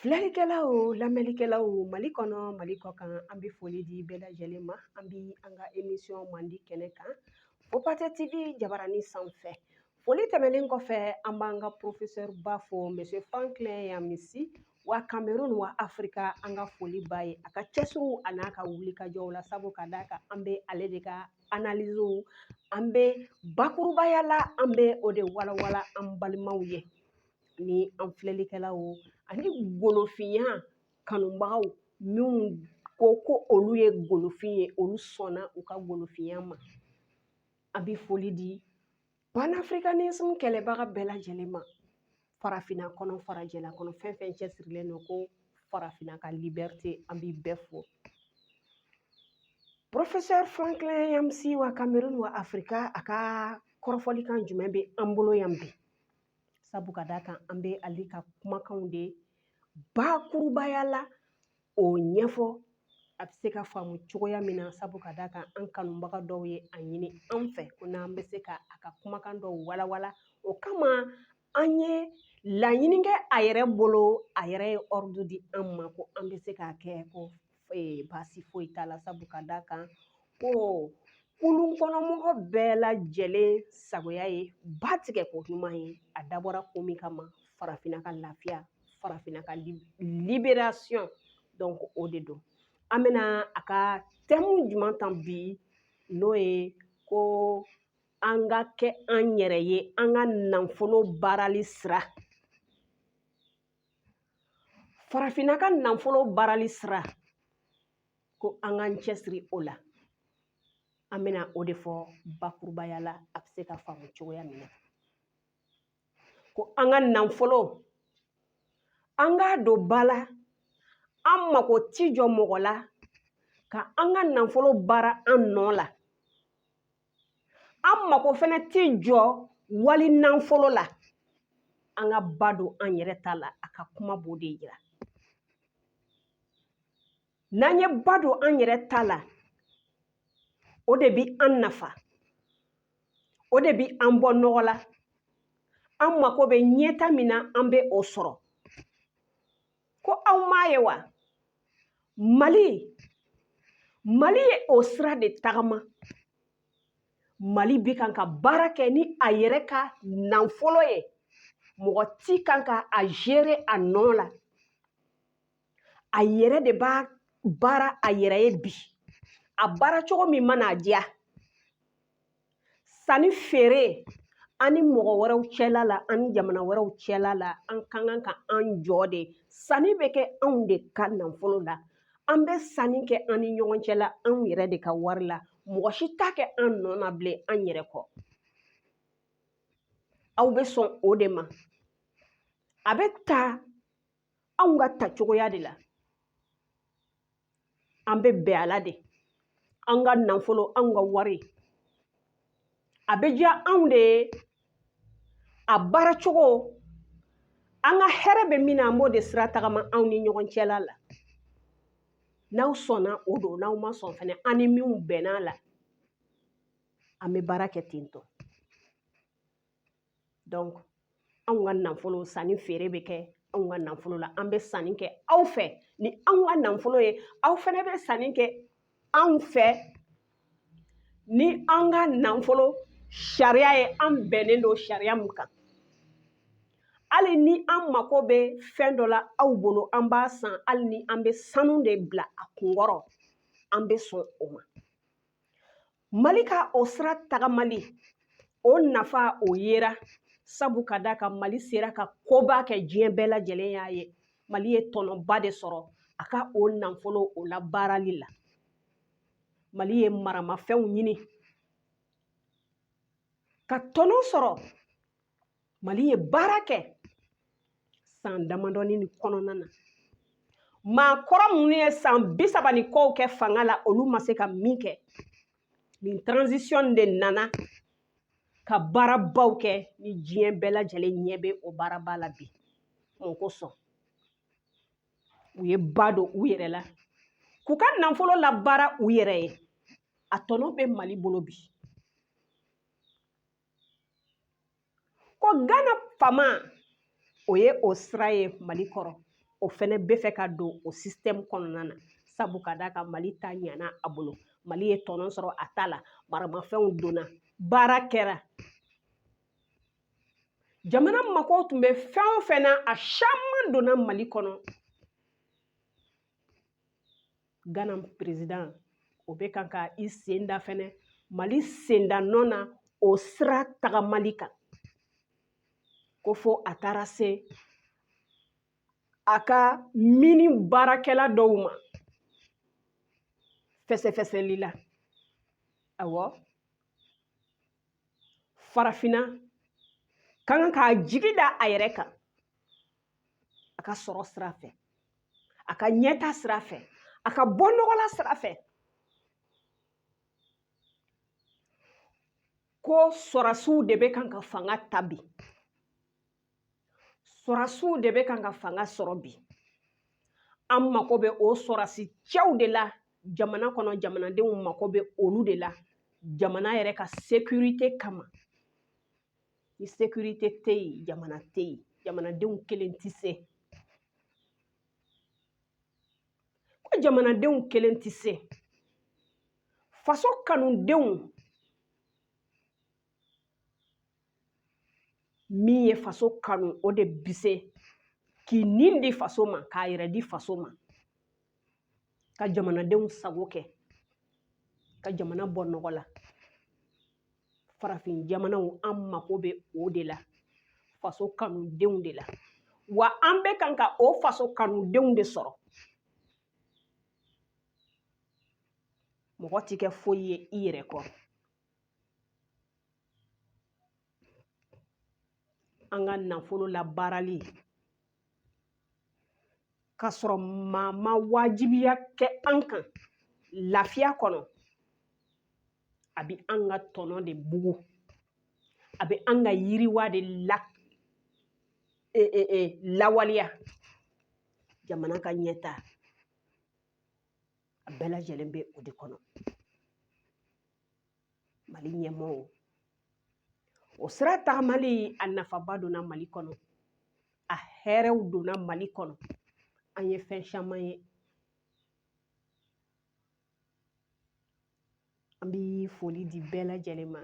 Filɛlikɛlaw lamɛnlikɛlaw Mali kɔnɔ Mali kɔ kan an bɛ foli di bɛɛ lajɛlen ma an bɛ an ka émission mandi kɛnɛ kan Fopate TV jabaranin sanfɛ foli tɛmɛnen kɔfɛ an b'an ka professeur ba fo monsieur Franklin Yamisi wa Cameroun wa Afrika an ka foli b'a ye a ka cɛsiriw a n'a ka wulikajɔw la sabu ka d'a kan an bɛ ale de ka analysew an bɛ bakurubaya la an bɛ o de walawala an balimaw ye ni an filɛlikɛlaw ani golofinya kanubagaw minnu ko olu ye golofin ye olu sɔnna u ka golofinya ma an bɛ foli di panafricanisme kɛlɛbaga bɛɛ lajɛlen ma farafinna kɔnɔ farajɛla kɔnɔ fɛn fɛn cɛsirilen don ko farafinna ka liberté an bɛ bɛɛ fo professeur Franklin Yamisi wa Cameroun wa Afrika a ka kɔrɔfɔlikan jumɛn bɛ an bolo yan bi sabu ka d'a kan an bɛ ale ka kumakanw de bakurubaya la o ɲɛfɔ a bɛ se ka faamu cogoya min na sabu ka d'a kan an kanubaga dɔw ye a ɲini an fɛ ko n'an bɛ se ka a ka kumakan dɔw walawala o kama an ye laɲini kɛ a yɛrɛ bolo a yɛrɛ ye ordre di an ma ko an bɛ se k'a kɛ ko baasi foyi t'a la sabu ka d'a kan ko kulun kɔnɔmɔgɔ bɛɛ lajɛlen sagoya ye ba tigɛ ko ɲuman ye a dabɔra ko min kama farafinna ka lafiya farafinna ka libération donc o de don an bɛna a ka thème jumɛn ta bi n'o ye ko an ka kɛ an yɛrɛ ye an ka nafolo baarali sira farafinna ka nafolo baarali sira ko an k'an cɛsiri o la an bɛna o de fɔ bakurubaya la a bɛ se ka faamu cogoya min na ko an ka nafolo an k'a don ba la an mako ti jɔ mɔgɔ la ka an ka nafolo baara an nɔ la an mako fɛnɛ ti jɔ wali nafolo la an ka ba don an yɛrɛ ta la a ka kuma b'o de yira n'an ye ba don an yɛrɛ ta la o de bi an nafa o de bi an bɔ nɔgɔ la an mako bɛ ɲɛta min na an bɛ o sɔrɔ ko aw m'a ye wa Mali ye o sira de tagama Mali bi kan ka baara kɛ ni a yɛrɛ ka nafolo ye mɔgɔ ti kan ka a gérer a nɔ la a yɛrɛ de b'a baara a yɛrɛ ye bi a baara cogo min mana diya sanni feere an ni mɔgɔ wɛrɛw cɛla la an ni jamana wɛrɛw cɛla la an ka kan ka an jɔ de sanni bɛ kɛ anw de ka nafolo la an bɛ sanni kɛ an ni ɲɔgɔn cɛ la anw yɛrɛ de ka wari la mɔgɔ si t'a kɛ an nɔ na bilen an yɛrɛ kɔ aw bɛ sɔn o de ma a bɛ ta anw ka tacogoya de la an bɛ bɛn a la de an ka nafolo anw ka wari a bɛ diya anw de ye a baara cogo an ka hɛrɛ bɛ min na an b'o de sira tagama anw ni ɲɔgɔn cɛla la n'aw sɔnna o don n'aw ma sɔn fɛnɛ an ni minnu bɛnn'a la an bɛ baara kɛ ten tɔ donc anw ka nafolo sanni feere bɛ kɛ anw ka nafolo la an bɛ sanni kɛ aw fɛ ni anw ka nafolo ye aw fɛnɛ bɛ sanni kɛ anw fɛ ni an ka nafolo sariya ye an bɛnnen don sariya min kan hali ni an mako bɛ fɛn dɔ la aw bolo an b'a san hali ni an bɛ sanu de bila a kunkɔrɔ an bɛ sɔn o ma Mali ka o sira tagamali o nafa o yera sabu ka d'a kan Mali sera ka koba kɛ diɲɛ bɛɛ lajɛlen y'a ye Mali ye tɔnɔba de sɔrɔ a ka o nafolo o la baarali la Mali ye maramafɛnw ɲini ka tɔnɔ sɔrɔ Mali ye baara kɛ san damadɔni ni kɔnɔna na maakɔrɔ minnu ye san 30 ni kɔw kɛ fanga la olu ma se ka min kɛ nin transition de nana ka baarabaw kɛ ni diɲɛ bɛɛ lajɛlen ɲɛ bɛ o baaraba la bi mun kosɔn u ye ba don u yɛrɛ la k'u ka nafolo labaara u yɛrɛ ye a tɔnɔ bɛ Mali bolo bi ko Gana fama o ye o sira ye Mali kɔrɔ o fɛnɛ bɛ fɛ ka don o système kɔnɔna na sabu ka d'a kan Mali ta ɲana a bolo Mali ye tɔnɔ sɔrɔ a ta la maramafɛnw donna baara kɛra jamana mako tun bɛ fɛn o fɛn na a caman donna Mali kɔnɔ Ghana président o bɛ kan ka i sen da fɛnɛ Mali senda nɔ na o sira tagamali kan ko fo a taara se a ka mini baarakɛla dɔw ma fɛsɛfɛsɛli la awɔ farafinna ka kan k'a jigi da a yɛrɛ kan a ka sɔrɔ sira fɛ a ka ɲɛta sira fɛ a ka bɔ nɔgɔla sira fɛ ko sɔrɔsiw de bɛ kan ka fanga ta bi sɔrɔsiw de bɛ kan ka fanga sɔrɔ bi an mako bɛ o sɔrɔsi cɛw de la jamana kɔnɔ jamanadenw mako bɛ olu de la jamana yɛrɛ ka sécurité kama ni sécurité tɛ yen jamana tɛ yen jamanadenw kelen tɛ se ko jamanadenw kelen tɛ se faso kanudenw min ye faso kanu o de bi se k'i nin di faso ma k'a yɛrɛ di faso ma ka jamanadenw sago kɛ ka jamana bɔ nɔgɔ la farafin jamanaw an mako bɛ o de la faso kanudenw de la wa an bɛ kan ka o faso kanudenw de sɔrɔ mɔgɔ tɛ kɛ foyi ye i yɛrɛ kɔ an ka nafolo labaarali ka sɔrɔ maa ma wajibiya kɛ an kan lafiya kɔnɔ a bɛ an ka tɔnɔ de bugu a bɛ an ka yiriwa de lawaleya jamana ka ɲɛta a bɛɛ lajɛlen bɛ o de kɔnɔ Mali ɲɛmɔgɔw o sira tagamali a nafaba donna Mali kɔnɔ a hɛrɛw donna Mali kɔnɔ an ye fɛn caman ye an bɛ foli di bɛɛ lajɛlen ma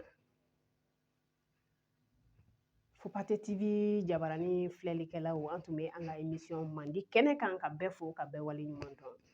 Fopate TV Jabaranin filɛlikɛlaw an tun bɛ an ka émission Mandi kɛnɛ kan ka bɛɛ fo ka bɛɛ waleɲuman dɔn